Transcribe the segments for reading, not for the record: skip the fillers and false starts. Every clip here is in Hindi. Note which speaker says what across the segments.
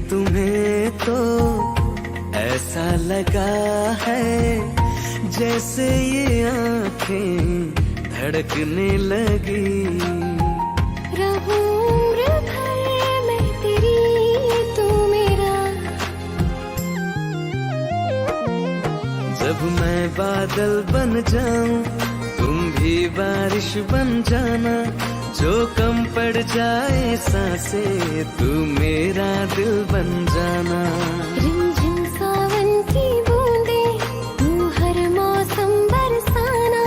Speaker 1: तुम्हें तो ऐसा लगा है जैसे ये आंखें धड़कने लगी।
Speaker 2: रहूं उम्र भर मैं तेरी तू मेरा।
Speaker 1: जब मैं बादल बन जाऊं तुम भी बारिश बन जाना, जो कम पड़ जाए सांसें तू मेरा दिल बन जाना।
Speaker 2: रिमझिम सावन की बूंदें तू हर मौसम बरसाना,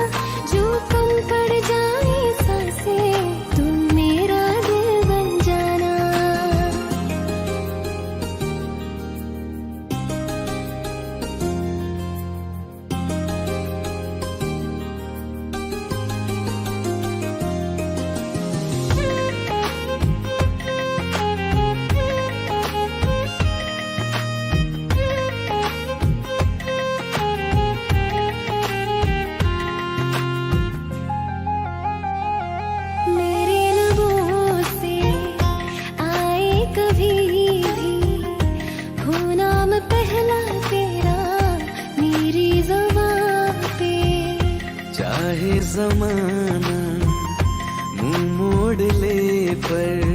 Speaker 2: जो कम पड़ जाए सांसें तू मेरा दिल बन जाना। मेरे लबों से आए कभी भी हो नाम पहला तेरा मेरी ज़ुबान पे।
Speaker 1: चाहे जमाना मुंह मोड़ ले पर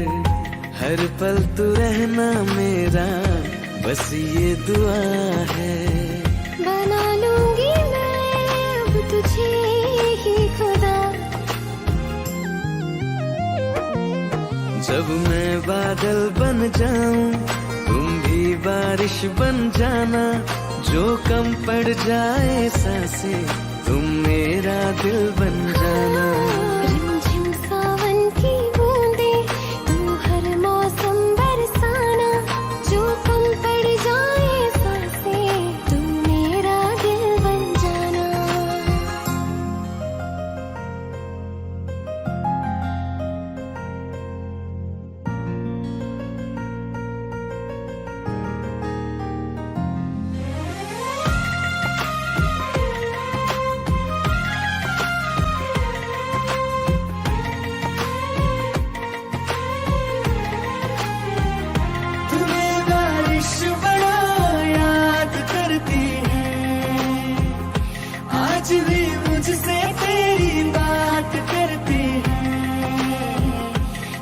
Speaker 1: हर पल तू रहना मेरा, बस ये दुआ है।
Speaker 2: बना लूंगी मैं अब तुझे ही खुदा।
Speaker 1: जब मैं बादल बन जाऊं तुम भी बारिश बन जाना, जो कम पड़ जाए सांसें तुम मेरा दिल बन जाना।
Speaker 2: रिमझिम सावन की बूंदें तू हर मौसम बरसाना, जो कम पड़ जाए सांसें तू मेरा दिल बन जाना।
Speaker 1: तुम्हें बारिश बड़ा याद करती है, आज भी मुझसे तेरी बात करती है।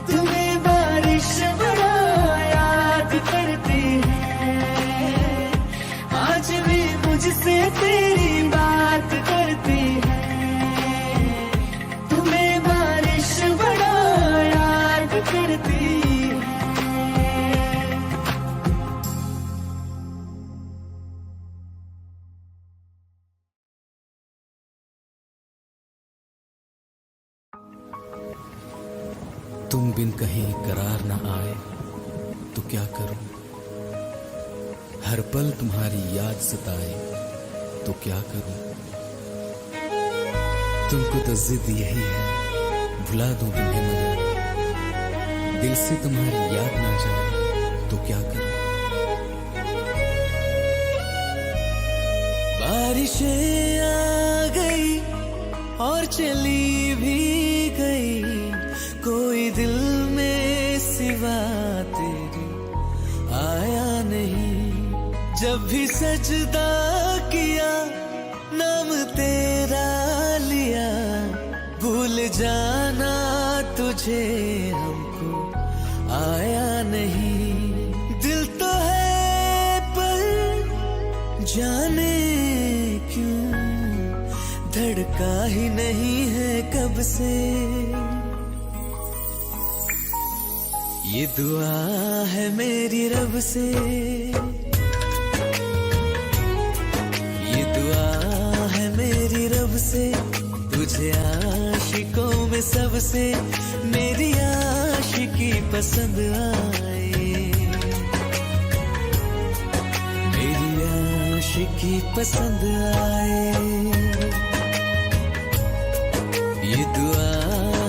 Speaker 1: तुम्हें बारिश बड़ा याद करती है, आज भी मुझसे तेरी बात करती है। तुम्हें बारिश बड़ा याद करती है।
Speaker 3: तुम बिन कहीं करार न आए तो क्या करूं, हर पल तुम्हारी याद सताए तो क्या करूं। तुमको तो जिद यही है भुला दूं तुम्हें, मगर दिल से तुम्हारी याद ना जाए तो क्या करूं।
Speaker 1: बारिशें आ गई और चली भी गई, कोई दिल में सिवा तेरी आया नहीं। जब भी सजदा किया नाम तेरा लिया, भूल जाना तुझे हमको आया नहीं। दिल तो है पर जाने क्यों धड़का ही नहीं है कब से। ये दुआ है मेरी रब से, ये दुआ है मेरी रब से, तुझे आशिकों में सबसे मेरी आशिकी पसंद आए, मेरी आशिकी पसंद आए। ये दुआ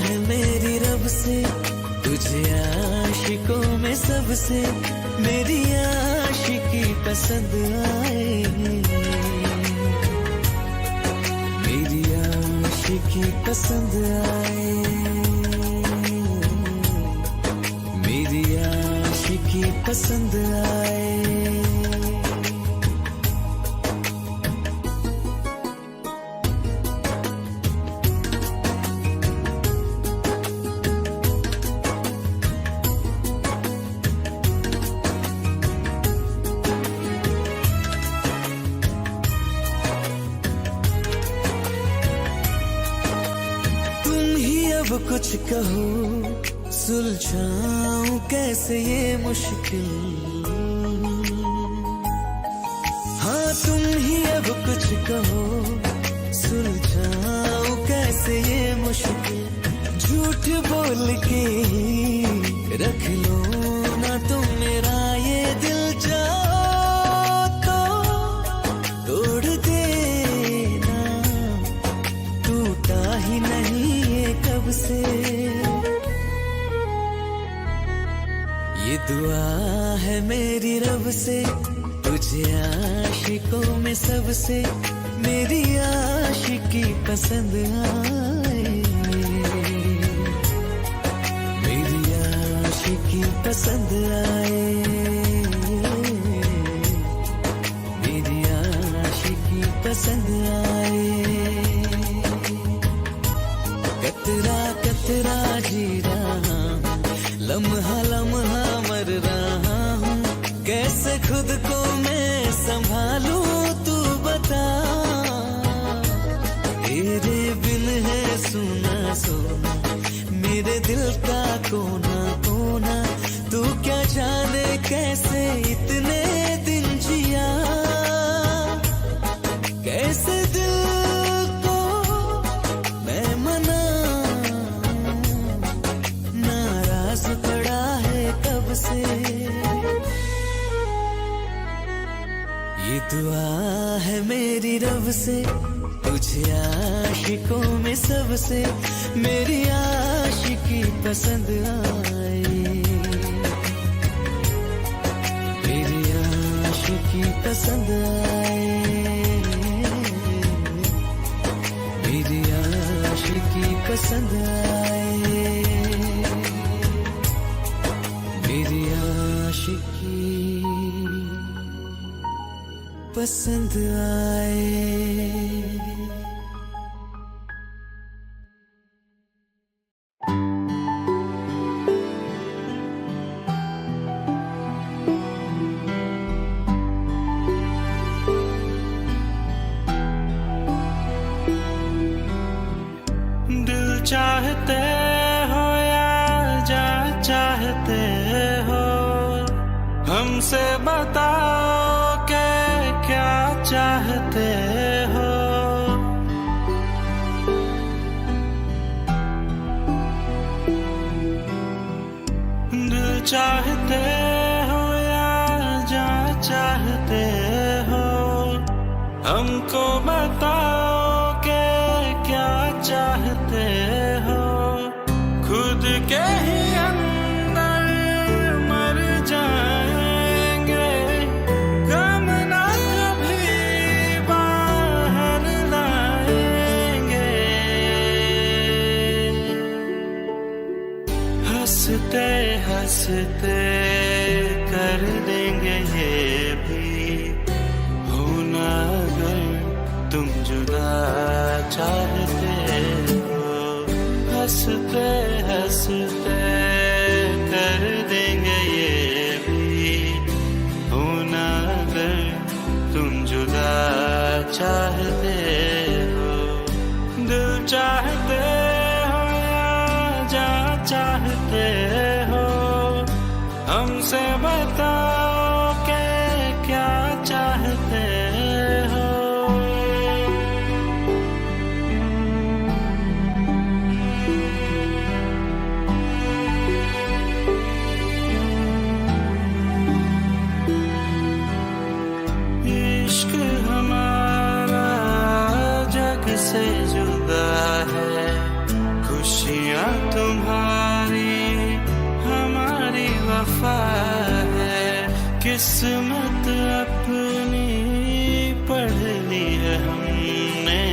Speaker 1: है मेरी रब से, तुझे आशिकों में सबसे मेरी आशिकी पसंद आए, मेरी आशिकी पसंद आए, मेरी आशिकी आशिकी पसंद आए। अब कुछ कहो, सुलझाऊं कैसे ये मुश्किल। हाँ तुम ही अब कुछ कहो, सुलझाऊं कैसे ये मुश्किल। झूठ बोल के रख लो ना तुम मेरा ये दिल, जाओ तो तोड़ देना, टूटा ही नहीं कब से। ये दुआ है मेरी रब से, तुझे आशिकों में सबसे मेरी आशिकी पसंद आए। मेरी आशिकी पसंद आए। मेरी आशिकी पसंद आए। कतरा कतरा जी रहा हूँ, लम्हा लम्हा मर रहा हूँ। कैसे खुद को मैं संभालूं तू बता। तेरे बिन है सुना सोना मेरे दिल का कोना कोना। तू क्या जाने कैसे इतने दिन जिया, कैसे दिल को मैं मना। नाराज पड़ा है कब से। ये दुआ है मेरी रब से, तुझे आशिकों में सबसे मेरी आशिकी पसंद आए। मेरी आशिकी पसंद आए। मेरी आशिकी पसंद आए। मेरी आशिकी पसंद आए।
Speaker 4: दिल चाहते हो या जा चाहते हो, हमसे बताओ के क्या चाहते हो। दिल चाहते हो या जा चाहते हो, हमको बताओ के क्या चाहते हो। खुद के ही अंदर मर जाएंगे, गम ना कभी बाहर लाएंगे। हंसते हंसते कर देंगे ये भी, होना अगर तुम जुदा चाहते हो। हंसते हंसते कर देंगे ये भी, होना अगर तुम जुदा चाहते हो। दिल चाहते हो या जा चाहते हो, हमसे बताओ के क्या चाहते हो। इश्क हमारा जग से जुदा है, खुशियाँ तुम्हारी हमारी वफा है। किस्मत अपनी पढ़ ली है हमने,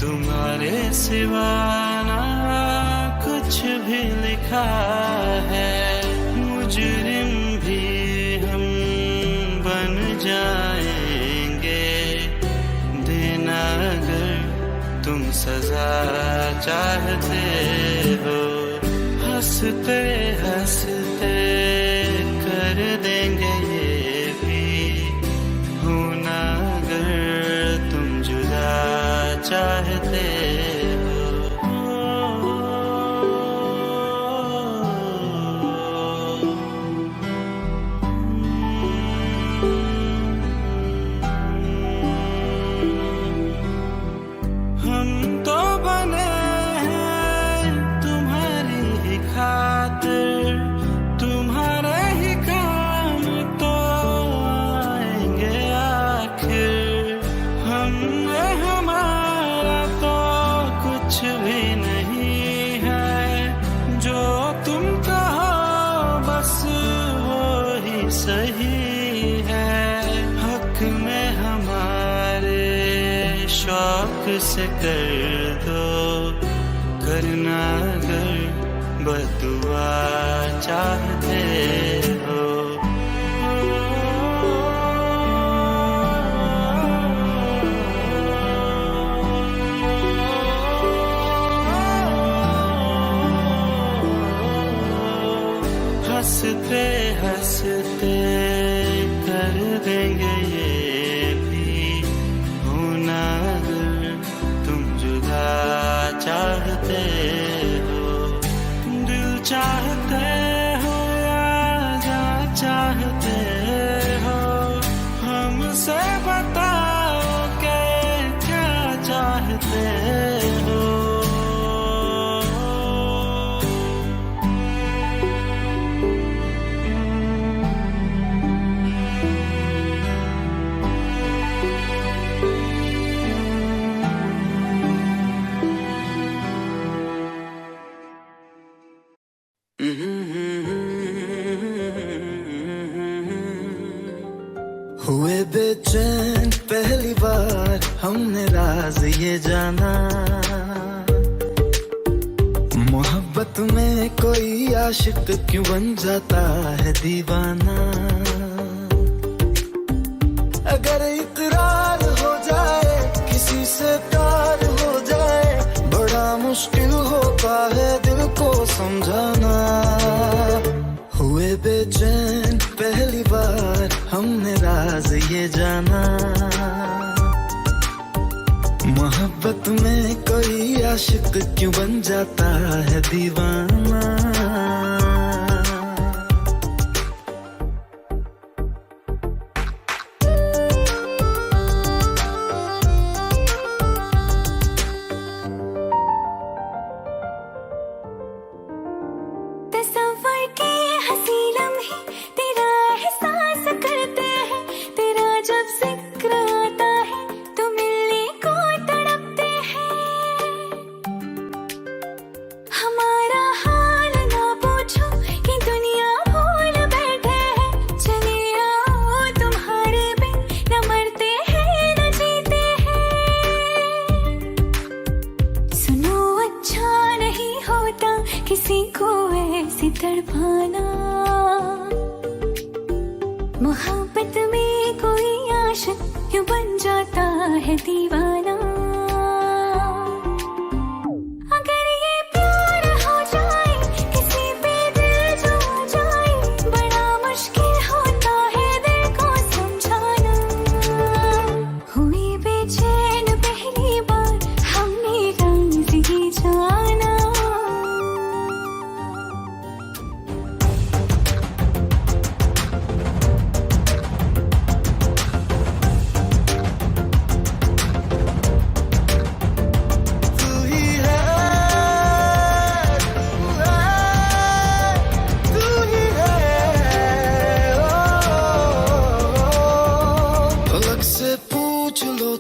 Speaker 4: तुम्हारे सिवा ना कुछ भी लिखा है। मुजरिम जुदा चाहते हो। हंसते हंसते कर देंगे ये भी, होना अगर तुम जुदा चाहते हो। हम तो बने हैं तुम्हारी ही खातिर, तुम्हारे ही काम तो आएंगे आखिर। हमने हमारा तो कुछ भी नहीं है, जो तुम कहो बस वो ही सही है। हक में हमारे शौक से कर दो, करना अगर बदुआ चाहते हो। हंसते हंसते कर देंगे ये भी, होना अगर तुम जुदा चाहते हो। दिल चाहते हो या जा चाहते हो, हमसे बताओ के क्या चाहते हो।
Speaker 1: हुए बेचैन पहली बार हमने राज ये जाना, मोहब्बत में कोई आशिक क्यों बन जाता है दीवाना। अगर इकरार हो जाए किसी से प्यार हो जाए, बड़ा मुश्किल होता है दिल को समझाना। हुए बेचैन पहली बार हमने राज ये जाना, मोहब्बत में कोई आशिक क्यों बन जाता है दीवाना।
Speaker 2: तस्वर के हंसी लम्हे तेरा एहसास करते हैं, तेरा जब जिक्र आता है तो मिलने को तड़पते हैं। हमारा हाल ना पूछो कि दुनिया भूल बैठे हैं, चले आओ तुम्हारे बिन न मरते हैं न जीते हैं। सुनो अच्छा नहीं होता किसी को ऐसी तड़पाना, मोहब्बत में कोई आशिक क्यों बन जाता है दीवाना। अगर ये प्यार हो जाए किसी पे दिल जो जाए, बड़ा मुश्किल होता है दिल को समझाना। हुई बेचैन पहली बार हमने राज ये जाना।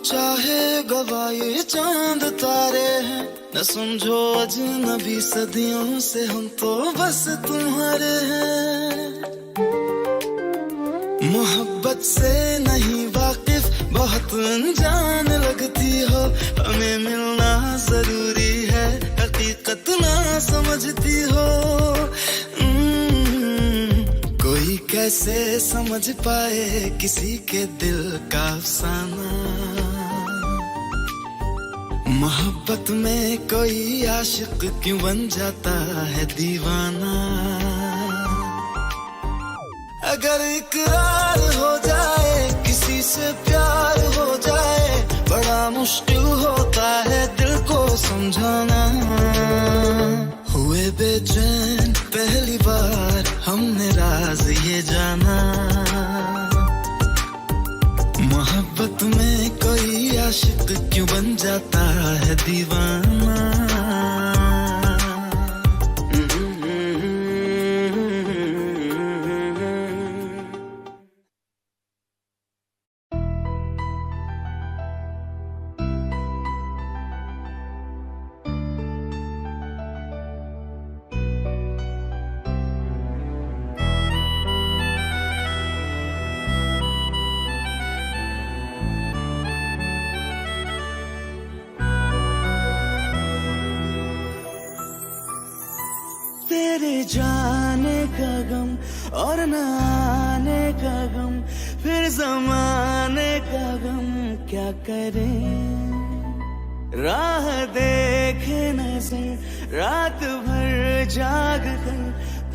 Speaker 1: चाहे गवाए चांद तारे हैं, न समझो अजनबी सदियों से हम तो बस तुम्हारे हैं। मोहब्बत से नहीं वाकिफ बहुत अनजान लगती हो, हमें मिलना जरूरी है हकीकत ना समझती हो। कोई कैसे समझ पाए किसी के दिल का अफसाना,
Speaker 5: मोहब्बत में कोई आशिक क्यों बन जाता है दीवाना। अगर इकरार हो जाए किसी से प्यार हो जाए, बड़ा मुश्किल होता है दिल को समझाना। हुए बेचैन पहली बार हमने राज ये जाना। मोहब्बत में कोई आशिक क्यों बन जाता है दीवाना।
Speaker 1: तेरे जाने का गम और न आने का गम, फिर जमाने का गम क्या करें। राह देखे नजर रात भर जाग कर,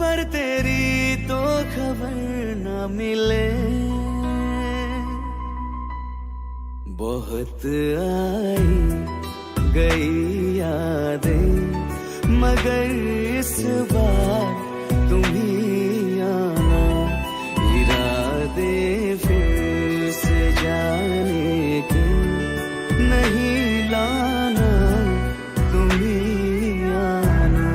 Speaker 1: पर तेरी तो खबर न मिले। बहुत आई गई यादें, मगर इस बार तुम ही आना। इरादे फिर से जाने के नहीं लाना, तुम ही आना।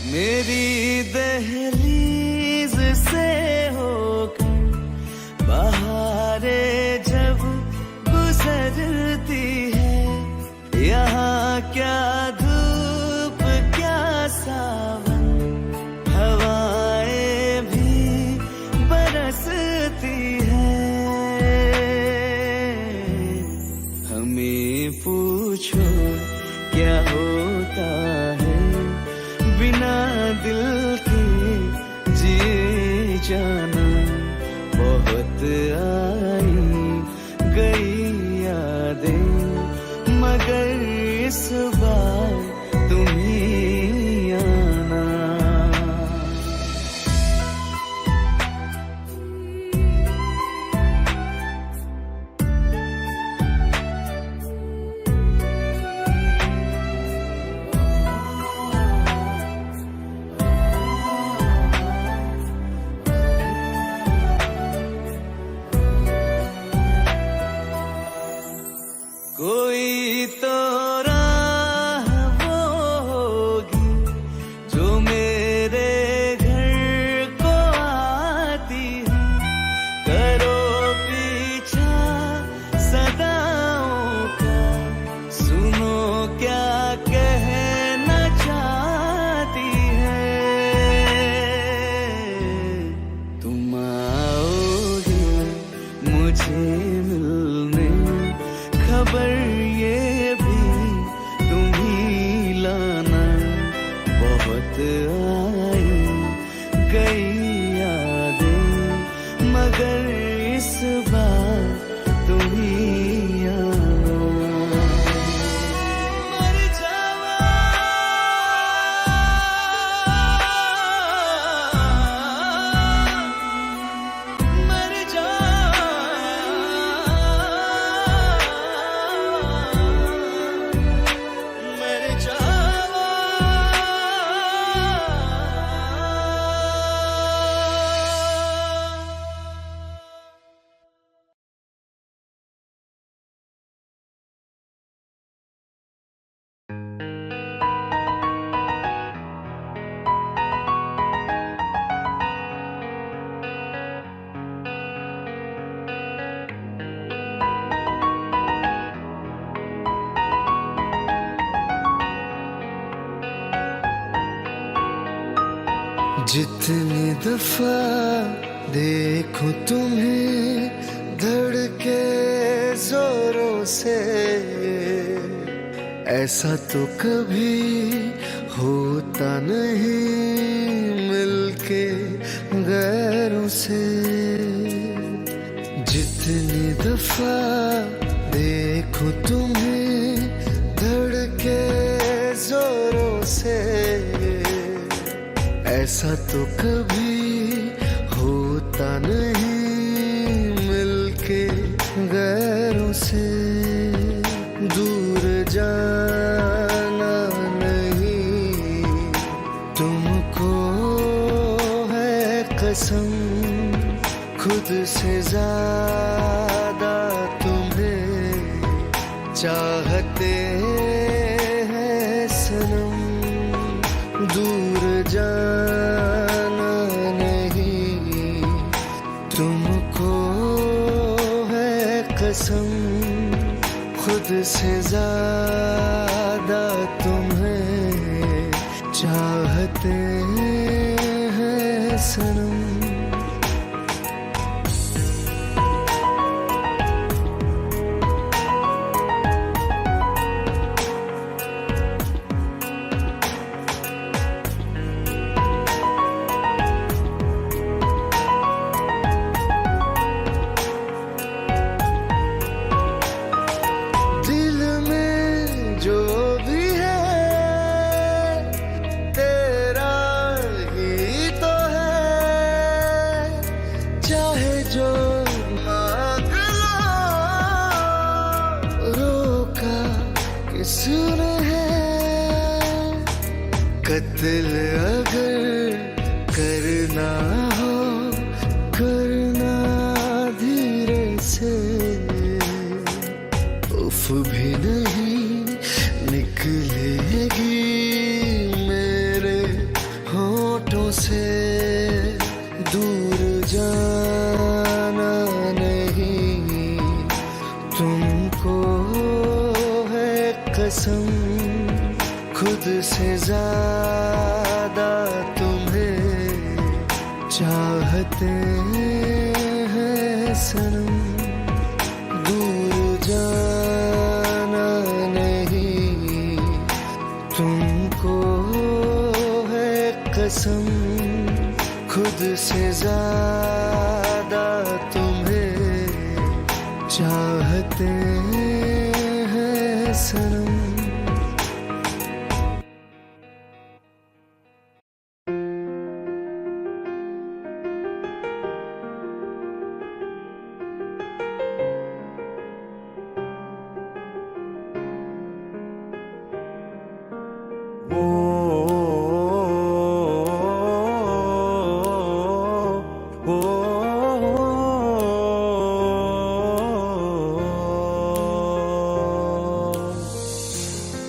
Speaker 1: मेरी दहलीज से होकर बहारें जब गुजरती है, यहाँ क्या धूप क्या सावन, हवाएं भी बरसती है। हमें पूछो क्या होता है बिना दिल के जिए जाना। बहुत आई गई यादें, मगर इस बार तुम ही आना। कोई तो राह वो होगी जो मेरे घर को आती है। करो पीछा सदाओं का, सुनो क्या कहना चाहती है। तुम आओगे मुझे मिलने, खबर ये भी तुम ही लाना। बहुत आई गई यादें, मगर इस बार तुम ही आना। मर जावा मर जा
Speaker 5: जितनी दफा देखूं तुम्हें धड़के जोरों से, ऐसा तो कभी होता नहीं मिलके गैरों से। जितनी दफा देखूं तुम्हें धड़के जोरों से, ऐसा तो कभी होता नहीं मिलके गैरों से। दूर जाना नहीं तुमको है कसम, खुद से ज्यादा तुम्हें चाहते हैं सनम। दूर जाना नहीं तुमको है कसम, खुद से ज्यादा तुम्हें चाहते हैं सनम। किसने है कत्ल अगर करना हो, करना धीरे से। उफ भी नहीं निकलेगी मेरे होठों से। दूर जाना नहीं तुमको कसम, खुद से ज्यादा तुम्हें चाहते हैं सनम। दूर जाना नहीं तुमको है कसम, खुद से ज्यादा तुम्हें चाहते हैं सनम।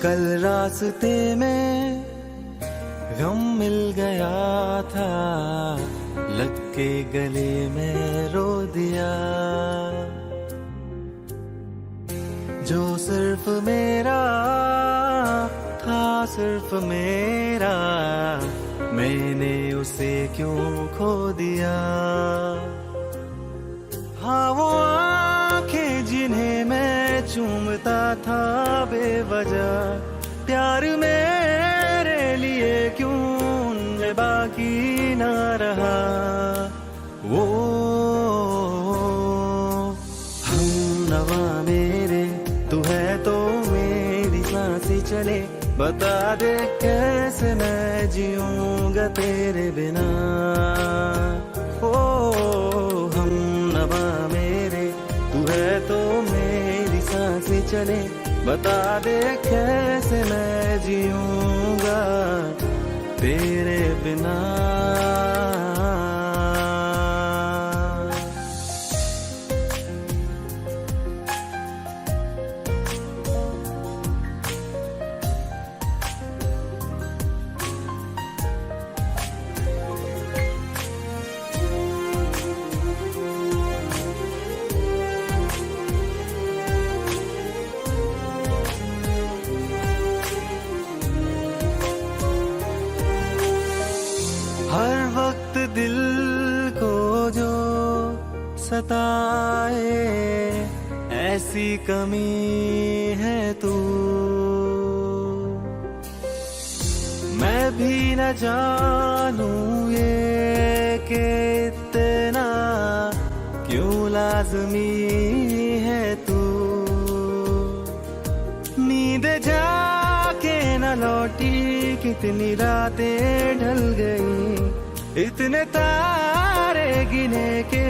Speaker 4: कल रास्ते में गम मिल गया था, लग के गले में रो दिया। जो सिर्फ मेरा था, सिर्फ मेरा, मैंने उसे क्यों खो दिया। हाँ वो आंखें जिन्हें मैं चूमता था बेवजह, प्यार मेरे लिए क्यों उनमें बाकी ना रहा। वो हम नवा मेरे, तू है तो मेरी सांसें चले। बता दे कैसे मैं जीऊंगा तेरे बिना। ओ हम नवा मेरे, तू है तो मेरी सांसें चले। बता दे कैसे मैं जीऊंगा तेरे बिना। हर सताए, ऐसी कमी है तू। मैं भी न जानूं ये कि इतना क्यों लाज़मी है तू। नींद जाके न लौटी, कितनी रातें ढल गई, इतने तारे गिने के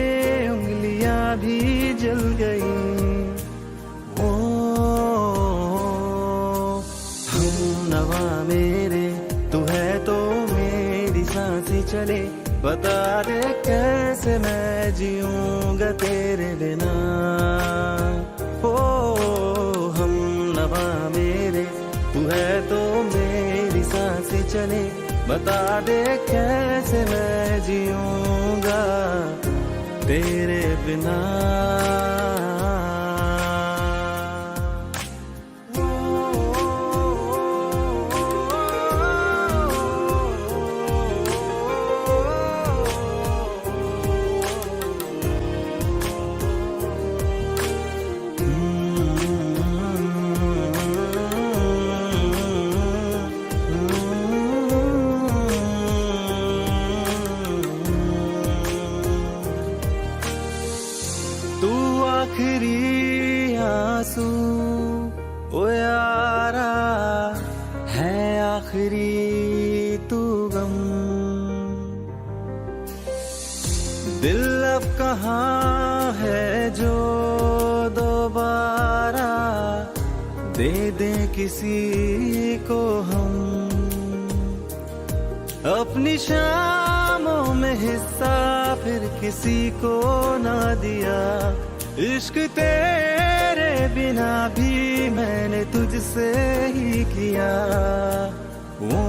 Speaker 4: उंगलियां भी जल गई। ओ हम नवा मेरे, तू है तो मेरी सांसें चले, बता दे कैसे मैं जीऊंगा तेरे बिना। ओ हम नवा मेरे, तू है तो मेरी सांसें चले, बता दे कैसे मैं जीऊंगा तेरे बिना। तू आखिरी आंसू ओ यारा है, आखिरी तू गम। दिल अब कहाँ है जो दोबारा दे दे किसी को हम। अपनी शामों में हिस्सा फिर किसी को ना दिया, इश्क तेरे बिना भी मैंने तुझसे ही किया। ओ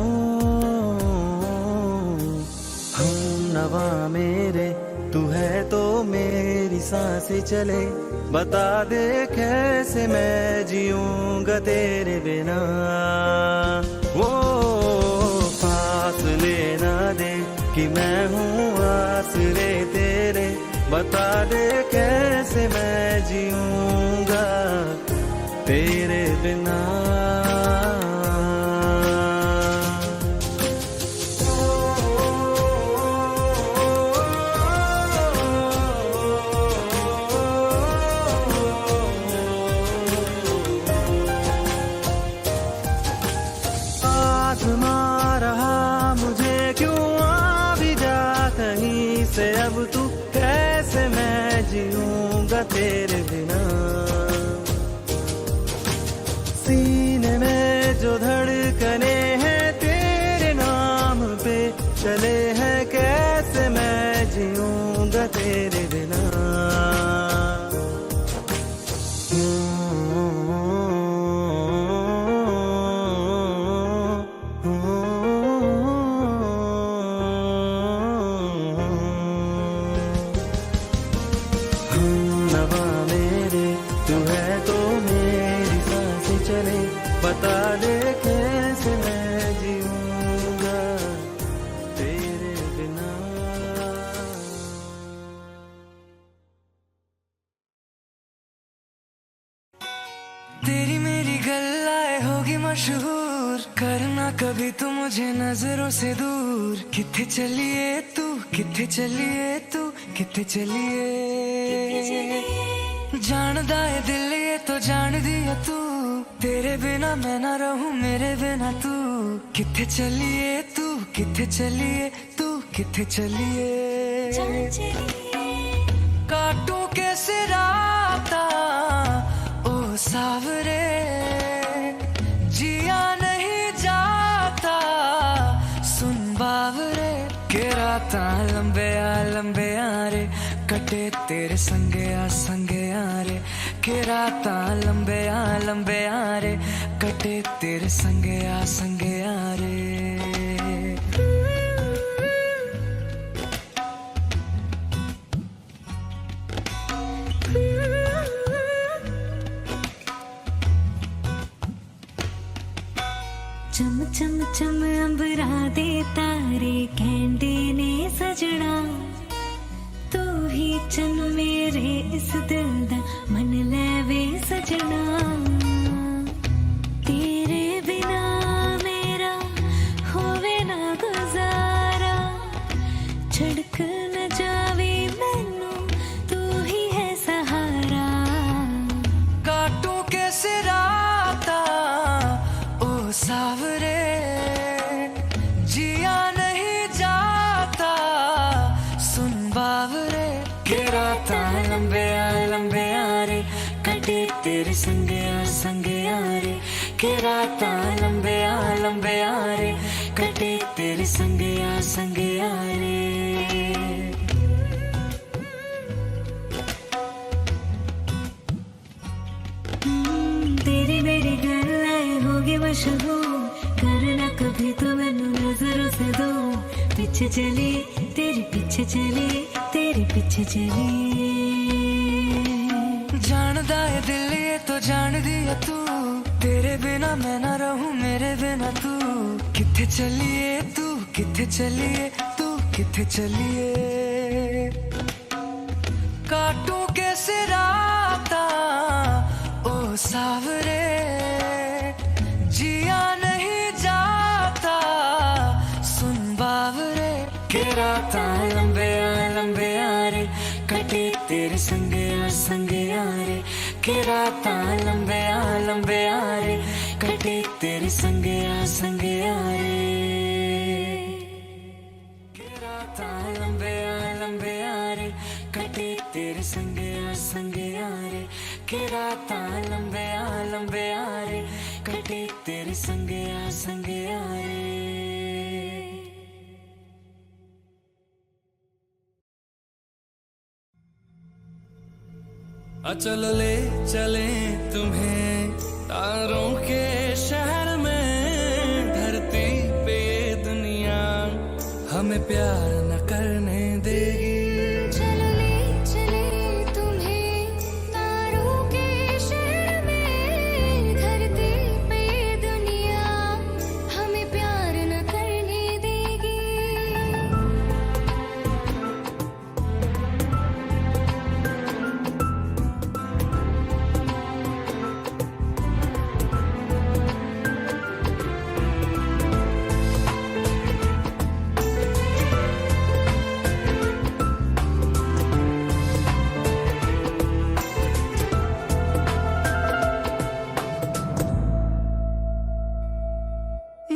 Speaker 4: हम नवा मेरे, तू है तो मेरी सांसें चले, बता दे कैसे मैं जीऊंगा तेरे बिना। वो फासले ना दे कि मैं हूँ आसरे तेरे, बता दे कैसे मैं जीऊंगा तेरे बिना। आज़मा रहा मुझे क्यों आ भी जा कहीं से, अब तू कैसे मैं जीऊंगा तेरे बिना। सीने में जो धड़कने हैं तेरे नाम पे चले हैं, कैसे मैं जीऊंगा तेरे बिना। बता दे कैसे मैं जीऊंगा तेरे बिना।
Speaker 1: तेरी मेरी गल्लाए होगी मशहूर, करना कभी तू मुझे नजरों से दूर। किथे चलिए तू, किथे चलिए तू, किथे चलिए। जानदा है दिल ये तो जान दिया तू, तेरे बिना मैं ना रहूं मेरे बिना तू। किथे चलिए तू, किथे चलिए तू, किथे चलिए। काटूं कैसे राता ओ सावरे, जिया नहीं जाता सुन बावरे। के राता लंबे आ रे, कटे तेरे संगे आ रे। के राता लंबे आ रे, कटे तेरे संगे आ रे।
Speaker 2: चम चम चम अंबरा दे तारे कहंदे ने सजना, तू ही चन मेरा
Speaker 6: रे इस दिल दा मन लेवे सजना तेरे बिना मेरा होवे ना गुजारा छड़क न जावे मैनू तू ही है सहारा
Speaker 4: काटू कैसे राता ओ सावरे जिया नहीं जाता सुन बावरे के राता लंबे रे कटे तेरे संगे रे के राता लंबे रे कटे तेरे संगे रे
Speaker 6: तेरी मेरी गल्लाएं होगी मशहूर करना कभी तो मैनू नजरों से दो पीछे चली तेरे पीछे चली तेरे पीछे चली
Speaker 4: जानदा है दिल ये तो जान दिया तू तेरे बिना मैं ना रहूं मेरे बिना तू किथे चलिए तू किथे चलिए तू किथे चलिए काटू कैसे राता ओ सावरे जिया नहीं जाता सुन बावरे के राता लंबे रे कटे तेरे संगे रे के राता लंबे रे कटे तेरे संगे रे के राता लंबे रे कटे तेरे संगे रे के राता लंबे रे कटे तेरे संगे रे
Speaker 1: चल ले चले तुम्हें तारों के शहर में धरती पे ये दुनिया हमें प्यार न करने देगी
Speaker 2: चलो ले चले तुम्हें तारों के शहर में धरती पे दुनिया हमें प्यार न करने देगी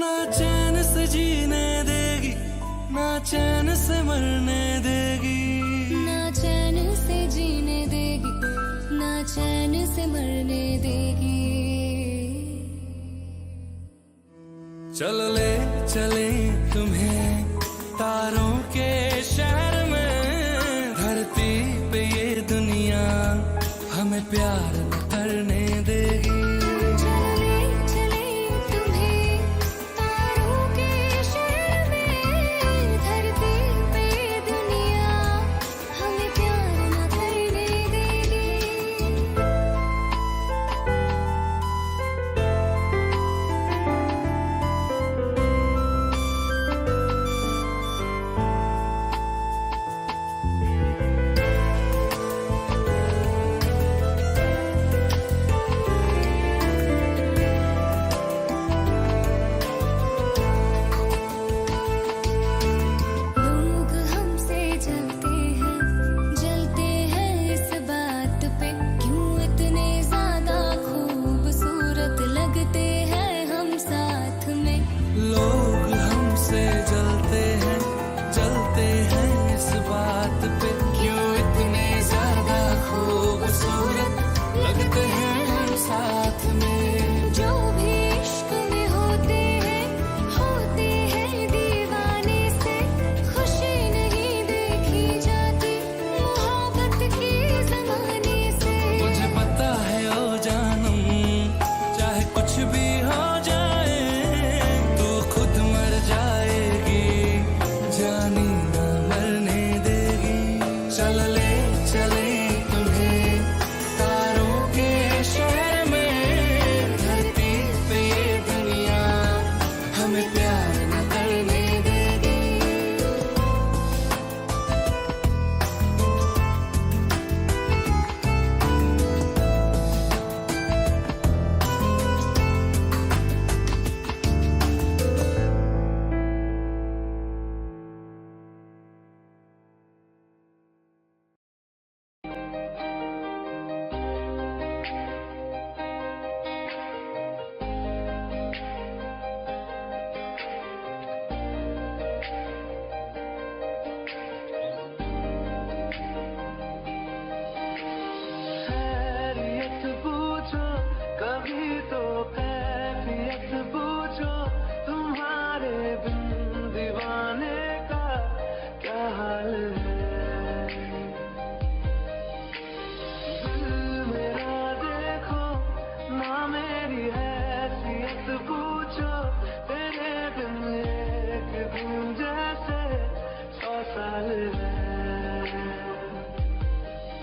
Speaker 1: ना चैन से जीने देगी ना चैन से मरने देगी
Speaker 2: ना चैन से जीने देगी ना चैन से मरने देगी
Speaker 1: चल ले चले तुम्हें तारों के शहर में धरती पे ये दुनिया हमें प्यार न करने देगी
Speaker 2: चलो ले चले तुम्हें तारों के शहर में धरती पे दुनिया हमें प्यार न करने देगी लोग हमसे जलते हैं इस बात पे क्यों इतने ज्यादा खूबसूरत लगते हैं हम साथ में
Speaker 1: लोग हमसे जलते हैं इस बात पे क्यों इतने ज्यादा खूबसूरत लगते हैं हम साथ में
Speaker 2: जो भी इश्क में होते हैं दीवाने से खुशी नहीं देखी जाती मोहब्बत के जमाने से
Speaker 1: मुझे पता है ओ जानम चाहे कुछ भी हो जाए तो खुद मर जाएगी जानी न मरने देगी चल ले चले तुम्हें तारों के शहर में धरती पे ये दुनिया हमें प्यार न करने देगी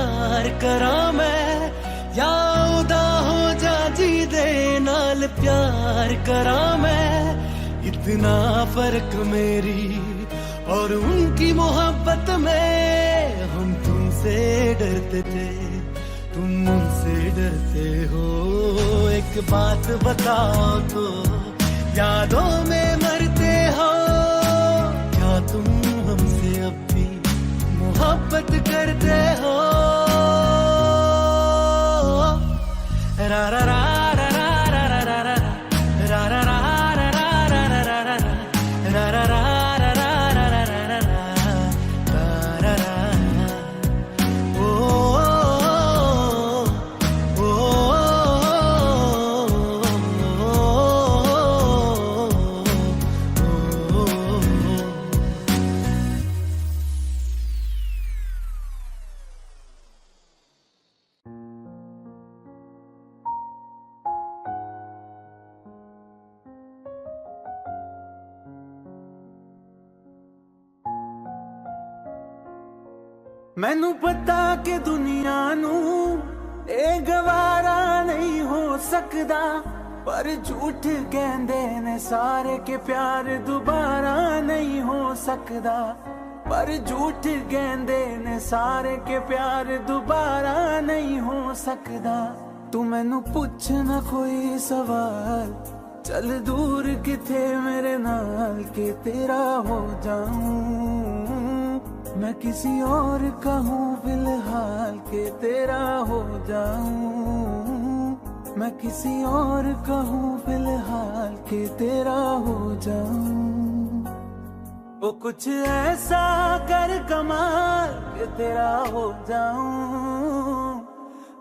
Speaker 1: प्यार करा मैं, या उदा हो जा जी दे नाल प्यार करा मैं। इतना फर्क मेरी और उनकी मोहब्बत में, हम तुमसे डरते थे तुम मुझसे डरते हो। एक बात बताओ तो यादों में मरते हो, क्या तुम हमसे अब भी मोहब्बत करते हो? रा रा रा रा रा रा रा रा रा रा रा
Speaker 7: मैनू पता कि दुनिया नू ए गवारा नहीं हो सकदा, पर झूठ कहंदे ने सारे के प्यार दोबारा नहीं हो सकदा। पर झूठ कहंदे ने सारे के प्यार दोबारा नहीं हो सकदा। तू मैनू पुछ ना कोई सवाल, चल दूर किथे मेरे नाल के तेरा हो जाऊं। मैं किसी और का हूँ फिलहाल के तेरा हो जाऊं। मैं किसी और का हूँ फिलहाल के तेरा हो जाऊं। वो कुछ ऐसा कर कमाल के तेरा हो जाऊं।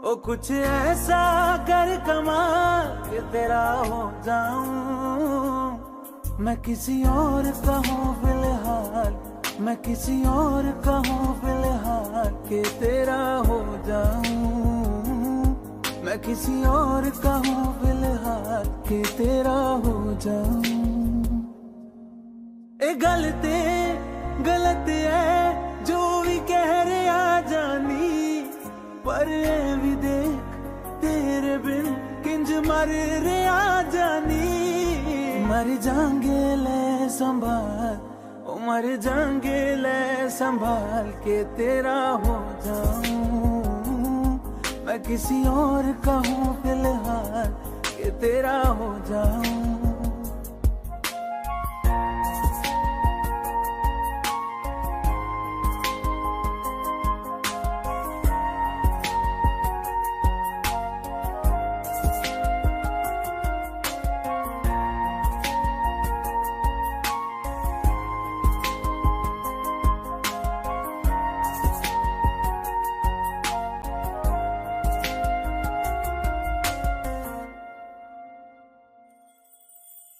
Speaker 7: वो कुछ ऐसा कर कमाल के तेरा हो जाऊं। मैं किसी और का हूँ फिलहाल, मैं किसी और का हूँ फिलहाल के तेरा हो जाऊं। मैं किसी और का हूँ फिलहाल के तेरा हो जाऊं। ए गलत है जो भी कह रहे आ जानी, पर ए भी देख तेरे बिन किंज मर रे आ जानी। मर जाएंगे ले संभाल, मर जाएंगे ले संभाल के तेरा हो जाऊं। मैं किसी और का हूँ फिलहाल के तेरा हो जाऊं।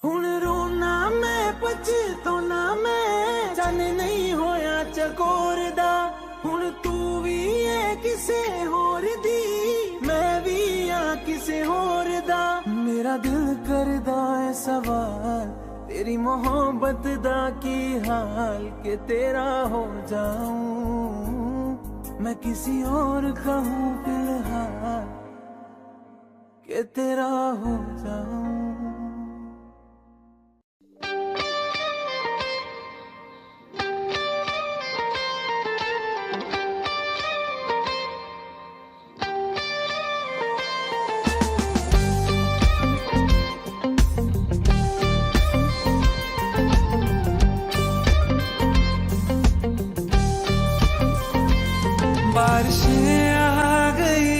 Speaker 7: हुण रोना मैं पछताना मैं, जाने नहीं होया चकोर दा। हुण तू भी है किसे होर दी, मैं भी आ किसे होर दा। मेरा दिल करदा है सवाल, तेरी मोहब्बत दा की हाल के तेरा हो जाऊं। मैं किसी और का हूँ फिलहाल के तेरा हो जाऊं।
Speaker 4: बारिशें आ गई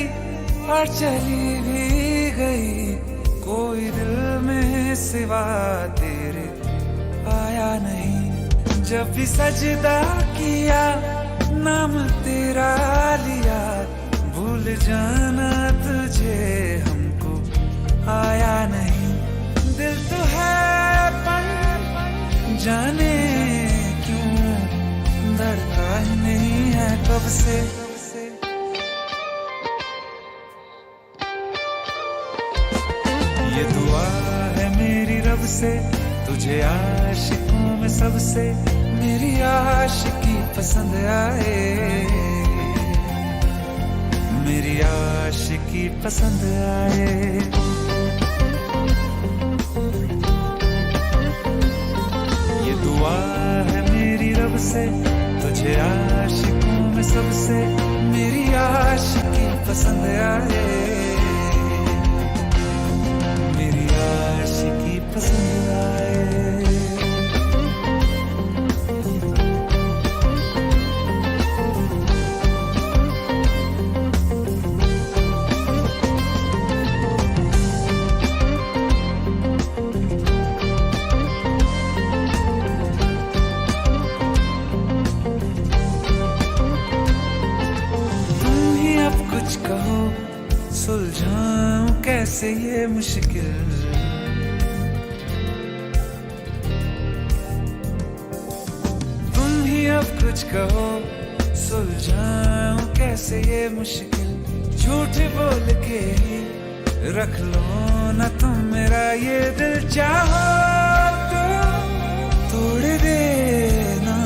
Speaker 4: और चली भी गई, कोई दिल में सिवा तेरे आया नहीं। जब भी सजदा किया नाम तेरा लिया, भूल जाना तुझे हमको आया नहीं। दिल तो है पर जाने क्यों धड़का नहीं है कब से। ये दुआ है मेरी रब से, तुझे आशिकों में सबसे मेरी आशिकी पसंद आए। मेरी आशिकी पसंद आए। ये दुआ है मेरी रब से, तुझे आशिकों में सबसे मेरी आशिकी पसंद आए। मेरी आशिकी पसंद आए। कुछ कहो सुलझाऊं कैसे ये मुश्किल, तुम ही अब कुछ कहो सुलझाऊं कैसे ये मुश्किल। झूठ बोल के ही रख लो ना तुम मेरा ये दिल, चाहो तो तोड़ देना,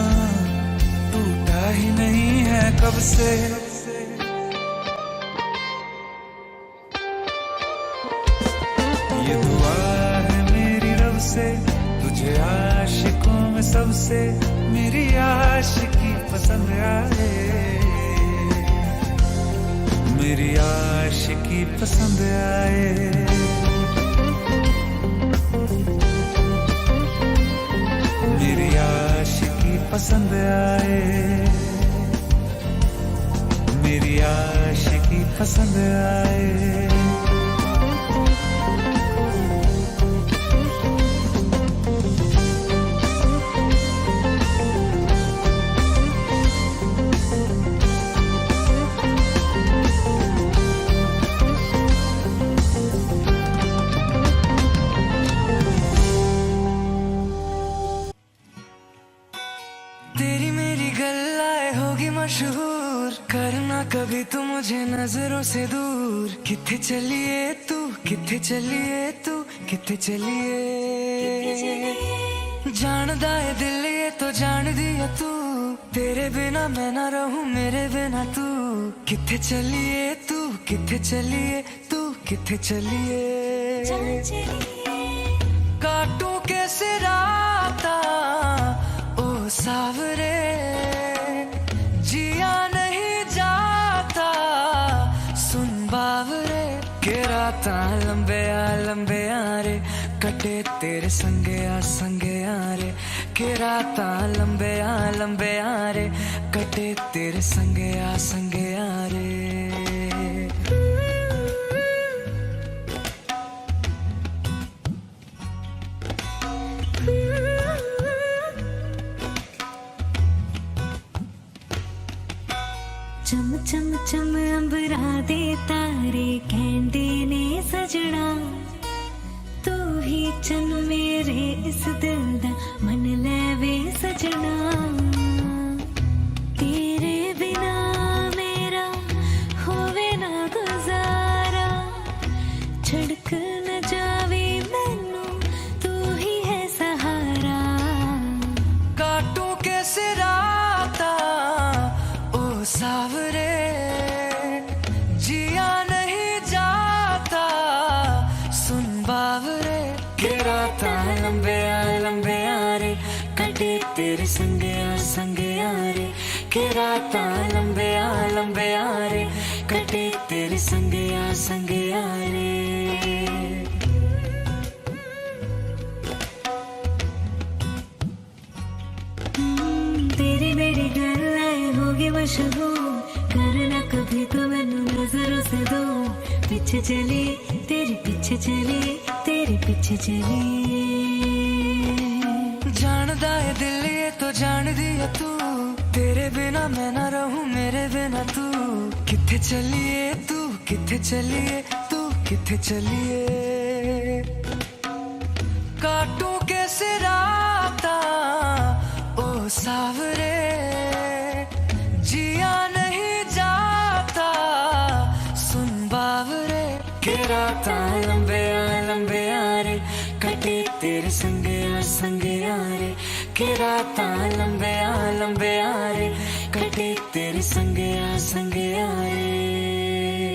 Speaker 4: टूटा ही नहीं है कब से। ये दुआ है मेरी रब से, तुझे आशिकों में सबसे मेरी आशिकी पसंद आए। मेरी आशिकी पसंद आए। मेरी आशिकी पसंद आए। मेरी आशिकी पसंद आए। तेरी मेरी गल्लाए होगी मशहूर, करना कभी तू मुझे नजरों से दूर। किथे चलिए तू, किथे चलिए तू, किथे चलिए। जानदा है दिल ये तो जान दिया तू, तेरे बिना मैं ना रहूं मेरे बिना तू। किथे चलिए तू, किथे चलिए तू, किथे चलिए। काटूं कैसे राता ओ सावरे, जिया नहीं जाता सुन बावरे। के राता लंबे आ रे, कटे तेरे संगे आ रे। के राता लंबे आ रे, कटे तेरे संगे आ रे।
Speaker 6: चम चम चम अंबरा दे तारे कहंदे ने सजना, तू ही चन मेरे इस दिल दा मन लेवे सजना। तेरे बिना मेरा होवे ना गुजारा, छड़क न जावे मैनू तू ही है सहारा।
Speaker 4: काटूं कैसे राता ओ सावरे, जिया नहीं जाता सुन बावरे। के राता लंबे आ रे, कटे तेरे संगे आ रे। के राता लंबे आ रे, कटे तेरे संगे आ रे।
Speaker 6: तेरी मेरी गल्लाए होगी मशहूर, करना कभी तो मैनू नजरों से दो। पीछे चली तेरे पीछे चली, तेरे पीछे चली।
Speaker 4: जानदा है दिल ये तो जान दिया तू, तेरे बिना मैं ना रहूं मेरे बिना तू। किथे चलिए तू, किथे चलिए तू, किथे चलिए। काटूं कैसे राता ओ सावरे, जिया नहीं जाता सुन बावरे। के राता लंबे आ रे, कटे तेरे संगे आ रे। के राता लंबे आ रे, कटे तेरे संगे आ रे।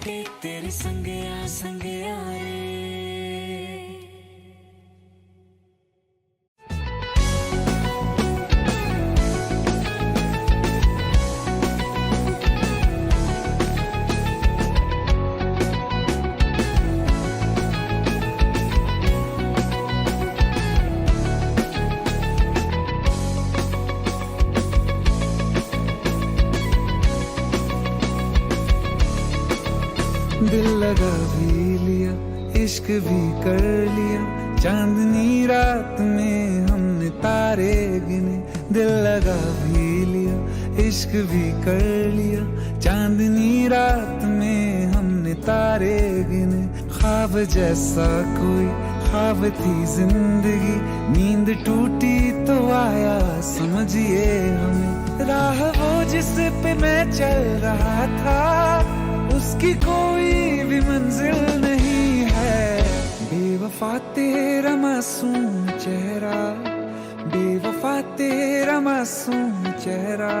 Speaker 6: बातें तेरे संगे आ रे।
Speaker 4: दिल लगा भी लिया, इश्क भी कर लिया, चांदनी रात में हमने तारे गिने। दिल लगा भी लिया, इश्क भी कर लिया, चांदनी रात में हमने तारे गिने। ख्वाब जैसा कोई ख्वाब थी जिंदगी, नींद टूटी तो आया समझिए हमें। राह वो जिस पे मैं चल रहा था, उसकी कोई भी मंजिल नहीं है। बेवफा तेरा मासूम चेहरा, बेवफा तेरा मासूम चेहरा,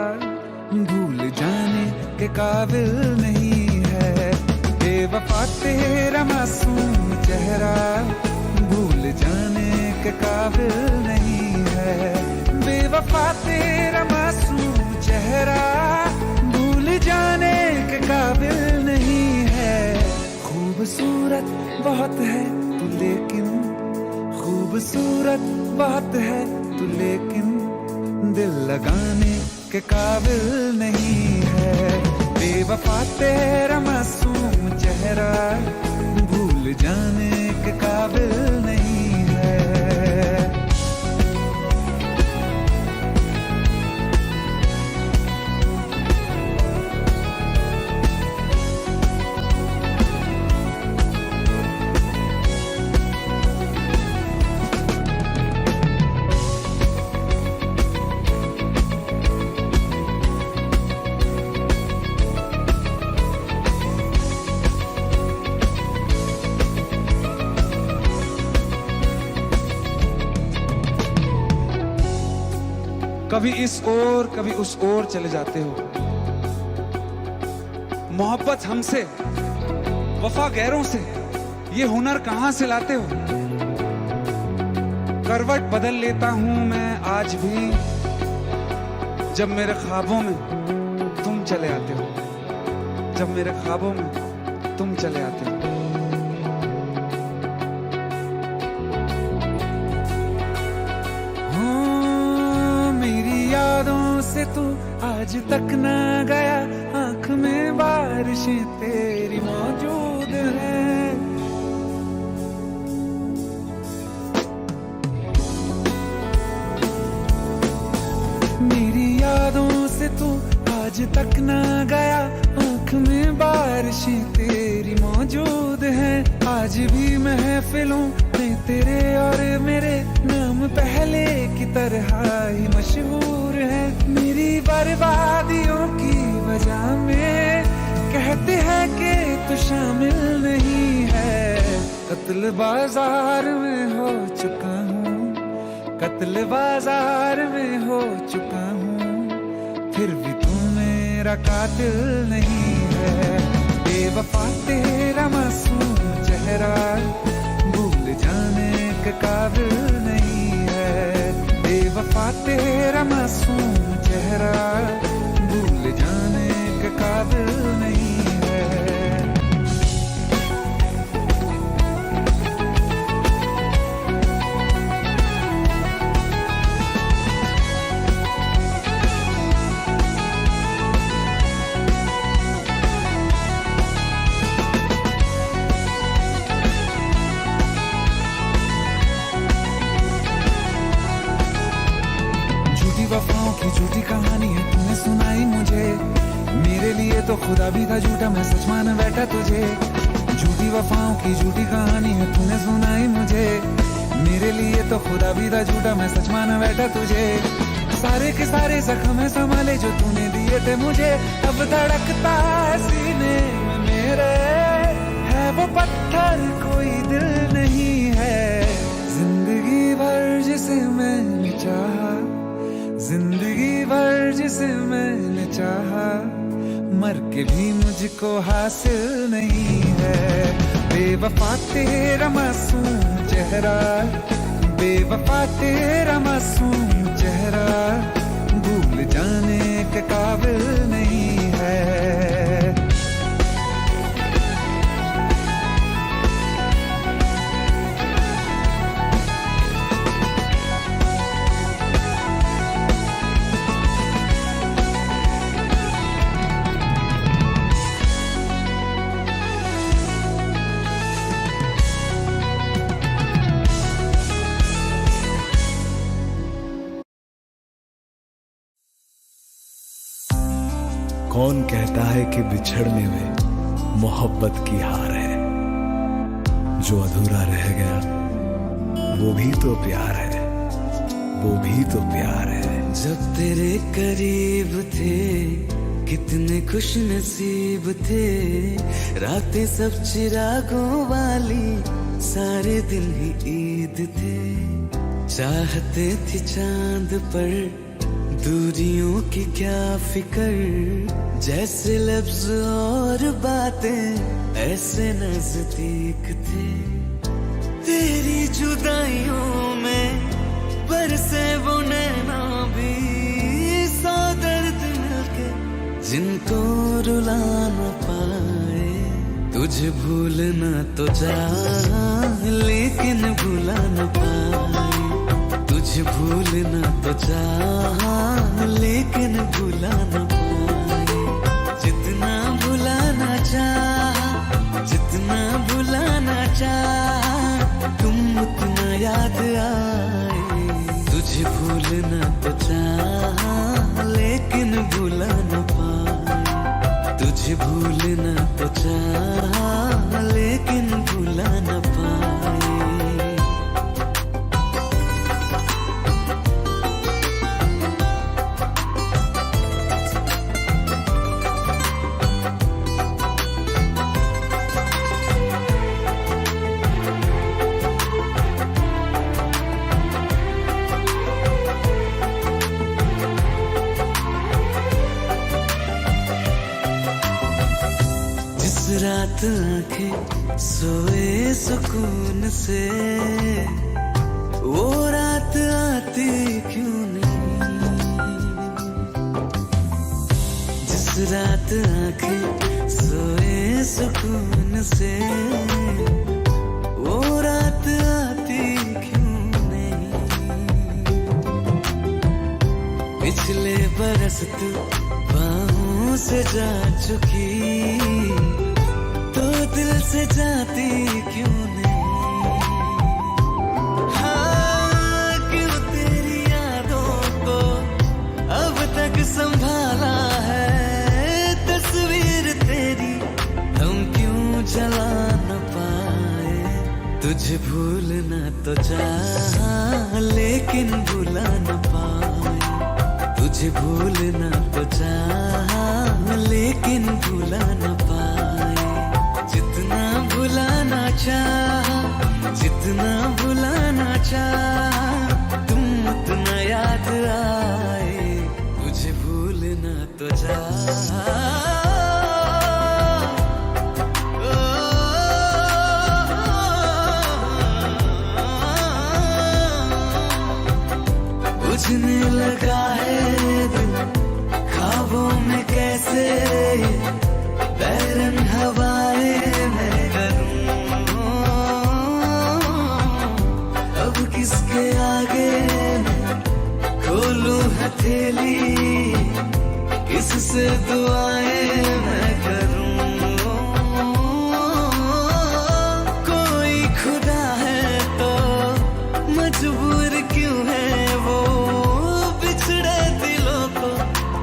Speaker 4: भूल जाने के काबिल नहीं है। बेवफा तेरा मासूम चेहरा, भूल जाने के काबिल नहीं है। बेवफा तेरा मासूम चेहरा, भूल जाने के काबिल नहीं है। खूबसूरत बहुत है तू लेकिन, खूबसूरत बहुत है तू लेकिन, दिल लगाने के काबिल नहीं है। बेवफा तेरा मासूम चेहरा, भूल जाने के काबिल नहीं है। कभी इस ओर कभी उस ओर चले जाते हो। मोहब्बत हमसे, वफा गैरों से, ये हुनर कहां से लाते हो। करवट बदल लेता हूं मैं आज भी, जब मेरे ख्वाबों में तुम चले आते हो, जब मेरे ख्वाबों में तुम चले आते हो। से तू आज तक ना गया, आंख में बारिशें तेरी मौजूद हैं। मेरी यादों से तू आज तक ना गया, आंख में बारिशें तेरी मौजूद हैं। आज भी महफिलों में तेरे और मेरे नाम पहले की तरह ही मशहूर है। मेरी बर्बादियों की वजह में कहते हैं कि तू शामिल नहीं है। कत्ल बाजार में हो चुका हूँ, कत्ल बाजार में हो चुका हूँ, फिर भी तू मेरा कातिल नहीं है। बेवफा तेरा मासूम चेहरा, भूल जाने के काबिल नहीं है। बेवफा तेरा मासूम चेहरा, भूल जाने के काबिल नहीं है। वफाओं की झूठी कहानी है तूने सुनाई मुझे, मेरे लिए तो खुदा भी था झूठा, मैं सच मान बैठा तुझे। झूठी वफाओं की झूठी कहानी है तूने सुनाई मुझे, मेरे लिए तो खुदा भी था झूठा, मैं सच मान बैठा तुझे। सारे के सारे जख्म संभाले जो तूने दिए थे मुझे, अब धड़कता है सीने में मेरे, है वो पत्थर कोई दिल नहीं है। जिंदगी भर जिसे मैंने चाहा, जिंदगी भर जिसे मैंने चाहा, मर के भी मुझ मुझको हासिल नहीं है। बेवफा तेरा मासूम चेहरा, बेवफा तेरा मासूम चेहरा भूल जाने के काबिल नहीं है।
Speaker 8: कौन कहता है कि बिछड़ने में मोहब्बत की हार है। जो अधूरा रह गया वो भी तो प्यार है, वो भी तो प्यार है।
Speaker 1: जब तेरे करीब थे कितने खुश नसीब थे, रातें सब चिरागों वाली, सारे दिन ही ईद थे। चाहते थे चांद पर दूरियों की क्या फिकर, जैसे लफ्ज और बातें ऐसे नजदीक थे। तेरी जुदाइयों में बरसे वो नैना भी, सौ दर्द मिलके जिनको रुला न पाए। तुझे भूलना तो चाह लेकिन भुला न पाए। तुझे भूलना तो चाह लेकिन भुला न पाए। जितना भुलाना चाह, जितना भुलाना चाह, तुम उतना याद आए। तुझे भूलना तो चाह लेकिन भुला न पाए। तुझे भूलना तो चाह लेकिन भुला न पाए। रात आंखें सोए सुकून से, वो रात आती क्यों नहीं। जिस रात आंखें सोए सुकून से, वो रात आती क्यों नहीं। पिछले बरस तू बाहों से जा चुकी, तो दिल से जाती क्यों नहीं। हाँ, क्यों तेरी यादों को अब तक संभाला है। तस्वीर तेरी हम क्यों जला न पाए। तुझे भूलना तो चाह लेकिन भुला न पाए। तुझे भूलना तो चाह लेकिन भुला न पाए। जितना भुलाना चाह, जितना भुलाना चाह, तुम उतना याद आए। तुझे भूलना तो चाह। बुझने लगा है दिल ख्वाबों में कैसे, बैरन हवाएं मैं करूं। अब किसके आगे मैं खोलूं हथेली, किससे दुआएं मैं करूं। कोई खुदा है तो मजबूर क्यों है वो, बिछड़े दिलों को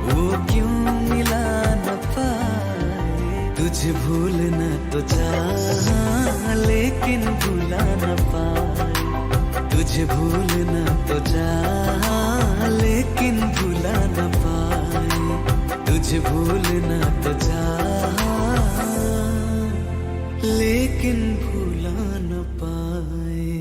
Speaker 1: वो क्यों मिला न पाए। तुझे भूलना तो चाह लेकिन भुला न पाए। तुझे भूलना तो चाह लेकिन भुला न पाए। तुझे भूलना तो चाह लेकिन भुला न पाए।